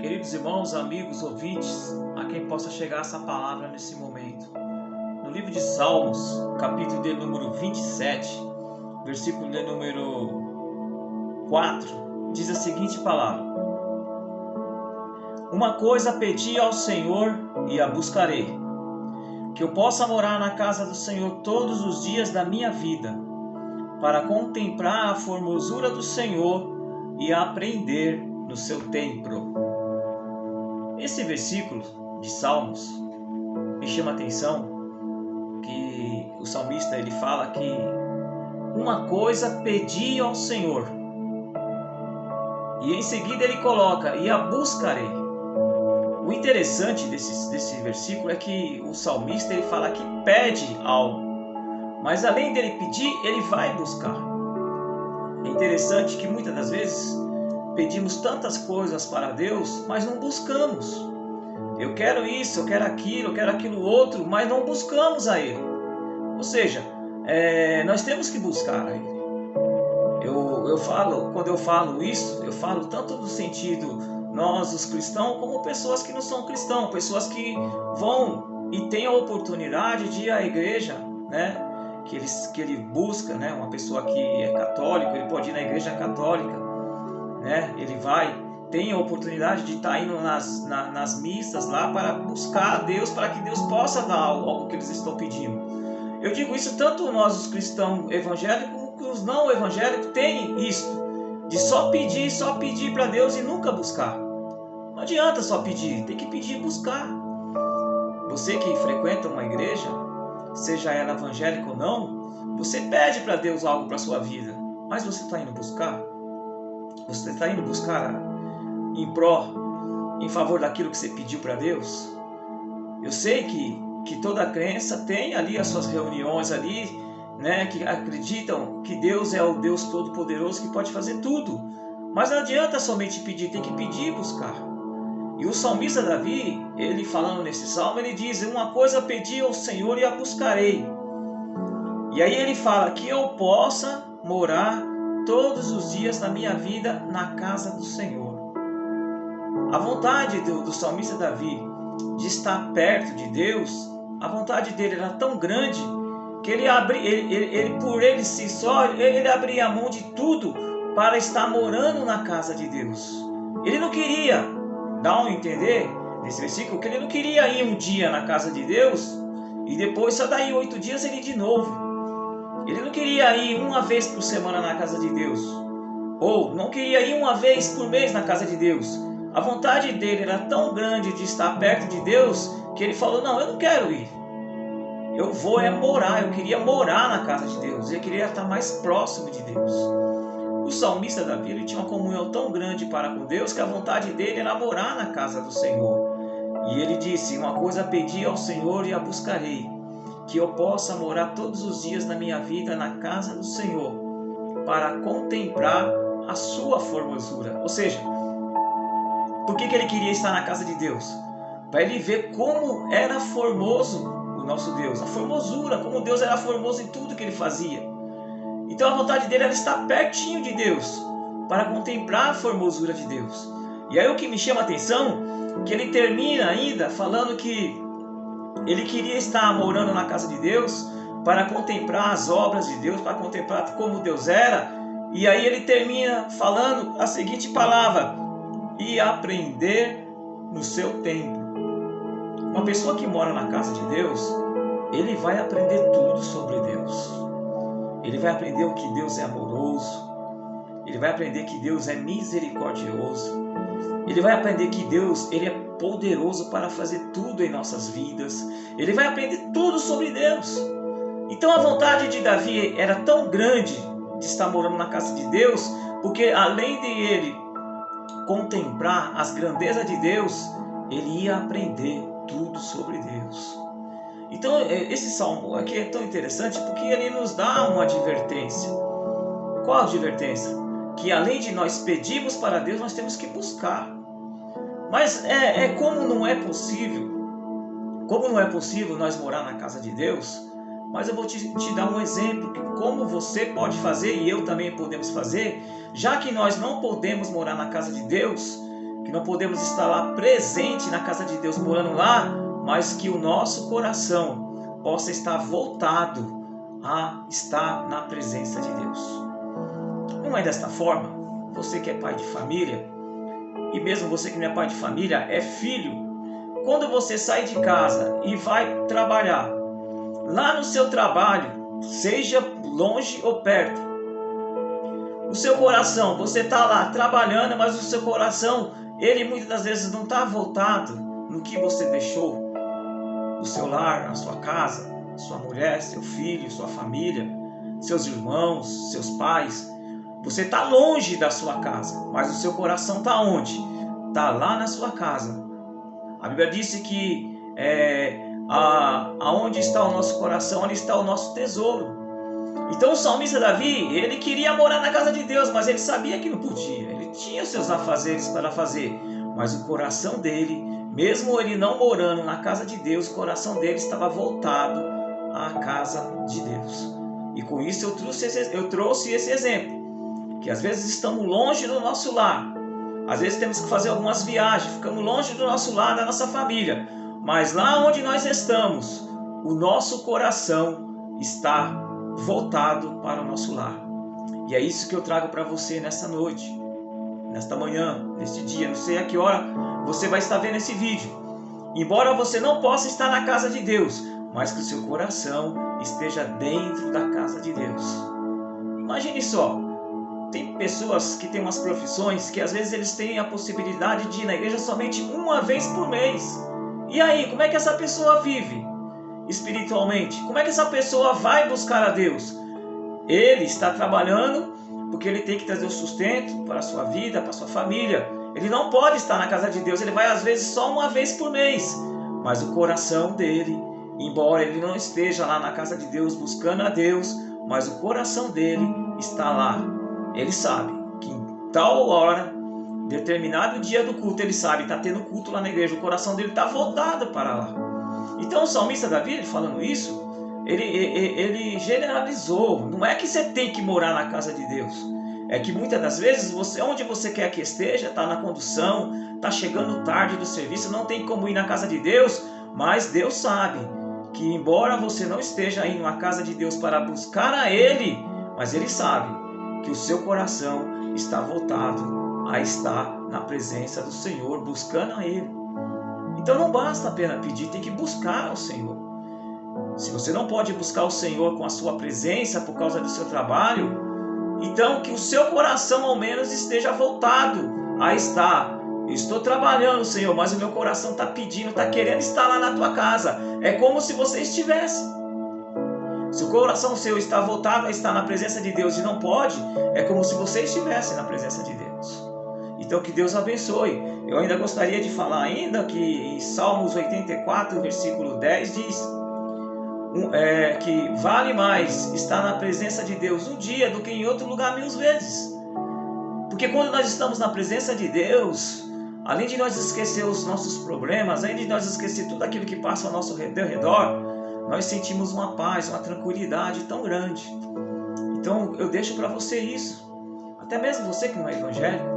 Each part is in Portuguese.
Queridos irmãos, amigos, ouvintes, a quem possa chegar essa palavra nesse momento. No livro de Salmos, capítulo de número 27, versículo de número 4, diz a seguinte palavra: Uma coisa pedi ao Senhor e a buscarei, que eu possa morar na casa do Senhor todos os dias da minha vida, para contemplar a formosura do Senhor e aprender no seu templo. Esse versículo de Salmos me chama a atenção, que o salmista ele fala que uma coisa pedi ao Senhor, e em seguida ele coloca, e a buscarei. O interessante desse versículo é que o salmista ele fala que pede algo, mas além dele pedir, ele vai buscar. É interessante que muitas das vezes pedimos tantas coisas para Deus, mas não buscamos. Eu quero isso, eu quero aquilo outro, mas não buscamos a Ele. Ou seja, nós temos que buscar a Ele. Quando eu falo isso, eu falo tanto no sentido nós, os cristãos, como pessoas que não são cristãos, pessoas que vão e têm a oportunidade de ir à igreja, né? Que ele busca, né? Uma pessoa que é católico, ele pode ir na igreja católica, né? Ele tem a oportunidade de estar indo nas missas lá para buscar a Deus, para que Deus possa dar algo que eles estão pedindo. Eu digo isso tanto nós, os cristãos evangélicos, como que os não evangélicos têm isso, de só pedir para Deus e nunca buscar. Não adianta só pedir, tem que pedir e buscar. Você que frequenta uma igreja, seja ela evangélica ou não, você pede para Deus algo para a sua vida, mas você está indo buscar? Você está indo buscar em favor daquilo que você pediu para Deus? Eu sei que toda crença tem ali as suas reuniões ali, né, que acreditam que Deus é o Deus Todo-Poderoso que pode fazer tudo. Mas não adianta somente pedir, tem que pedir e buscar. E o salmista Davi, ele falando nesse salmo, ele diz: uma coisa pedi ao Senhor e a buscarei. E aí ele fala que eu possa morar todos os dias da minha vida na casa do Senhor. A vontade do salmista Davi de estar perto de Deus, a vontade dele era tão grande que ele abria mão de tudo para estar morando na casa de Deus. Ele não queria, dá a entender nesse versículo, que ele não queria ir um dia na casa de Deus e depois só daí 8 dias ele ir de novo. Ele não queria ir uma vez por semana na casa de Deus, ou não queria ir uma vez por mês na casa de Deus. A vontade dele era tão grande de estar perto de Deus, que ele falou: não, eu não quero ir. Eu queria morar na casa de Deus, eu queria estar mais próximo de Deus. O salmista Davi, ele tinha uma comunhão tão grande para com Deus, que a vontade dele era morar na casa do Senhor. E ele disse: uma coisa pedi ao Senhor e a buscarei, que eu possa morar todos os dias da minha vida na casa do Senhor, para contemplar a sua formosura. Ou seja, por que ele queria estar na casa de Deus? Para ele ver como era formoso o nosso Deus, a formosura, como Deus era formoso em tudo que ele fazia. Então a vontade dele era estar pertinho de Deus, para contemplar a formosura de Deus. E aí o que me chama a atenção, que ele termina ainda falando que ele queria estar morando na casa de Deus para contemplar as obras de Deus, para contemplar como Deus era. E aí ele termina falando a seguinte palavra: e aprender no seu templo. Uma pessoa que mora na casa de Deus, ele vai aprender tudo sobre Deus. Ele vai aprender o que Deus é amoroso. Ele vai aprender que Deus é misericordioso. Ele vai aprender que Deus, ele é poderoso para fazer tudo em nossas vidas. Ele vai aprender tudo sobre Deus. Então a vontade de Davi era tão grande de estar morando na casa de Deus, porque além de ele contemplar as grandezas de Deus, ele ia aprender tudo sobre Deus. Então esse salmo aqui é tão interessante, porque ele nos dá uma advertência. Qual a advertência? Que além de nós pedirmos para Deus, nós temos que buscar. Mas como não é possível nós morar na casa de Deus, mas eu vou te dar um exemplo de como você pode fazer, e eu também podemos fazer, já que nós não podemos morar na casa de Deus, que não podemos estar lá presente na casa de Deus, morando lá, mas que o nosso coração possa estar voltado a estar na presença de Deus. Não é desta forma? Você que é pai de família, e mesmo você que não é pai de família, é filho. Quando você sai de casa e vai trabalhar, lá no seu trabalho, seja longe ou perto, o seu coração, você está lá trabalhando, mas o seu coração, ele muitas das vezes não está voltado no que você deixou, no seu lar, na sua casa, sua mulher, seu filho, sua família, seus irmãos, seus pais. Você está longe da sua casa, mas o seu coração está onde? Está lá na sua casa. A Bíblia disse que aonde está o nosso coração, ali está o nosso tesouro. Então o salmista Davi, ele queria morar na casa de Deus, mas ele sabia que não podia. Ele tinha os seus afazeres para fazer, mas o coração dele, mesmo ele não morando na casa de Deus, o coração dele estava voltado à casa de Deus. E com isso eu trouxe esse exemplo, que às vezes estamos longe do nosso lar, às vezes temos que fazer algumas viagens, ficamos longe do nosso lar, da nossa família, mas lá onde nós estamos, o nosso coração está voltado para o nosso lar. E é isso que eu trago para você nesta noite, nesta manhã, neste dia. Não sei a que hora você vai estar vendo esse vídeo. Embora você não possa estar na casa de Deus, mas que o seu coração esteja dentro da casa de Deus. Imagine só, tem pessoas que têm umas profissões que às vezes eles têm a possibilidade de ir na igreja somente uma vez por mês. E aí, como é que essa pessoa vive espiritualmente? Como é que essa pessoa vai buscar a Deus? Ele está trabalhando porque ele tem que trazer o sustento para a sua vida, para a sua família. Ele não pode estar na casa de Deus, ele vai às vezes só uma vez por mês. Mas o coração dele, embora ele não esteja lá na casa de Deus buscando a Deus, mas o coração dele está lá. Ele sabe que em tal hora, determinado dia do culto, ele sabe, está tendo culto lá na igreja, o coração dele está voltado para lá. Então o salmista Davi, ele falando isso, ele generalizou. Não é que você tem que morar na casa de Deus, é que muitas das vezes, onde você quer que esteja, está na condução, está chegando tarde do serviço, não tem como ir na casa de Deus, mas Deus sabe que embora você não esteja indo à casa de Deus para buscar a Ele, mas Ele sabe que o seu coração está voltado a estar na presença do Senhor, buscando a Ele. Então não basta apenas pedir, tem que buscar o Senhor. Se você não pode buscar o Senhor com a sua presença por causa do seu trabalho, então que o seu coração ao menos esteja voltado a estar. Eu estou trabalhando, Senhor, mas o meu coração está pedindo, está querendo estar lá na tua casa. É como se você estivesse. Se o coração seu está voltado a estar na presença de Deus e não pode, é como se você estivesse na presença de Deus. Então que Deus abençoe. Eu ainda gostaria de falar ainda que em Salmos 84, versículo 10 diz que vale mais estar na presença de Deus um dia do que em outro lugar 1000 vezes. Porque quando nós estamos na presença de Deus, além de nós esquecer os nossos problemas, além de nós esquecer tudo aquilo que passa ao nosso redor, nós sentimos uma paz, uma tranquilidade tão grande. Então eu deixo para você isso. Até mesmo você que não é evangélico.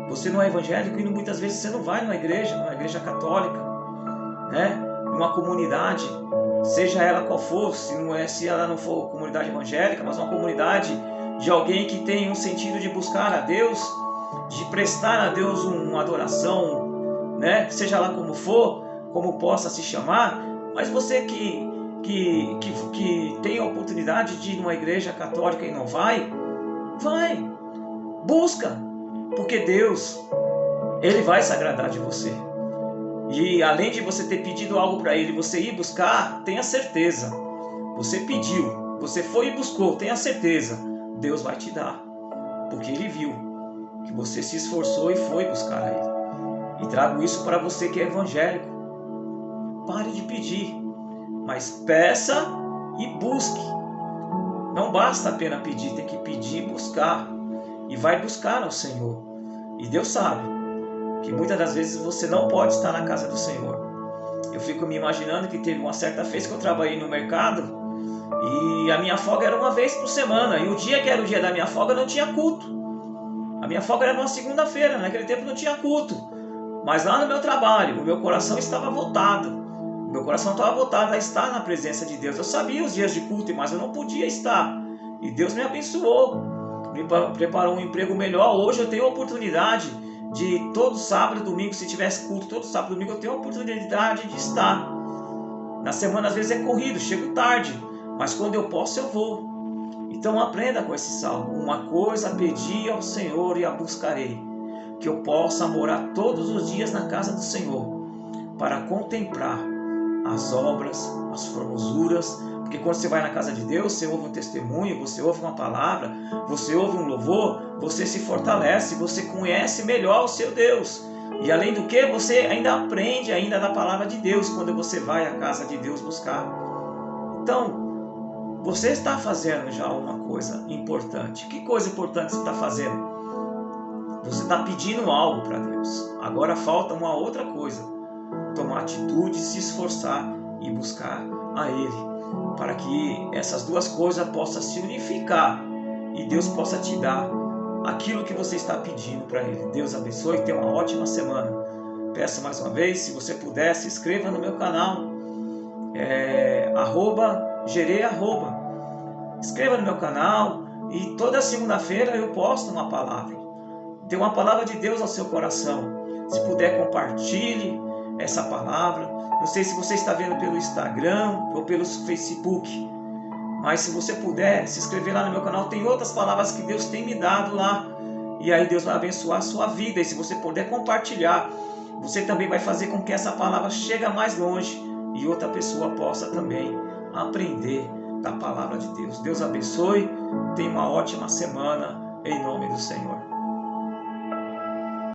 Você não é evangélico e muitas vezes você não vai numa igreja católica, né? Numa comunidade, seja ela qual for, se ela não for comunidade evangélica, mas uma comunidade de alguém que tem um sentido de buscar a Deus, de prestar a Deus uma adoração, né? Seja lá como for, como possa se chamar, mas você que tem a oportunidade de ir numa igreja católica e não vai, busca, porque Deus, Ele vai se agradar de você. E além de você ter pedido algo para Ele, você ir buscar, tenha certeza, você pediu, você foi e buscou, tenha certeza, Deus vai te dar, porque Ele viu que você se esforçou e foi buscar a Ele. E trago isso para você que é evangélico. Pare de pedir, mas peça e busque. Não basta apenas pedir, tem que pedir e buscar. E vai buscar ao Senhor. E Deus sabe que muitas das vezes você não pode estar na casa do Senhor. Eu fico me imaginando que teve uma certa vez que eu trabalhei no mercado e a minha folga era uma vez por semana. E o dia que era o dia da minha folga não tinha culto. minha folga era numa segunda-feira, naquele tempo não tinha culto. Mas lá no meu trabalho, o meu coração estava voltado. O meu coração estava voltado a estar na presença de Deus. Eu sabia os dias de culto, mas eu não podia estar. E Deus me abençoou, me preparou um emprego melhor. Hoje eu tenho a oportunidade de todo sábado e domingo, se tivesse culto todo sábado e domingo, eu tenho a oportunidade de estar. Na semana às vezes é corrido, chego tarde, mas quando eu posso eu vou. Então aprenda com esse salmo. Uma coisa pedi ao Senhor e a buscarei, que eu possa morar todos os dias na casa do Senhor, para contemplar as obras, as formosuras. Porque quando você vai na casa de Deus, você ouve um testemunho, você ouve uma palavra, você ouve um louvor, você se fortalece, você conhece melhor o seu Deus. E além do que, você ainda aprende ainda da palavra de Deus quando você vai à casa de Deus buscar. Então, você está fazendo já uma coisa importante. Que coisa importante você está fazendo? Você está pedindo algo para Deus. Agora falta uma outra coisa. Tomar atitude, se esforçar e buscar a Ele, para que essas duas coisas possam se unificar e Deus possa te dar aquilo que você está pedindo para Ele. Deus abençoe e tenha uma ótima semana. Peço mais uma vez, se você puder, se inscreva no meu canal, @Gerê. Inscreva no meu canal e toda segunda-feira eu posto uma palavra. Dê uma palavra de Deus ao seu coração. Se puder, compartilhe essa palavra. Não sei se você está vendo pelo Instagram ou pelo Facebook, mas se você puder se inscrever lá no meu canal, tem outras palavras que Deus tem me dado lá, e aí Deus vai abençoar a sua vida. E se você puder compartilhar, você também vai fazer com que essa palavra chegue mais longe e outra pessoa possa também aprender da palavra de Deus. Deus abençoe, tenha uma ótima semana em nome do Senhor.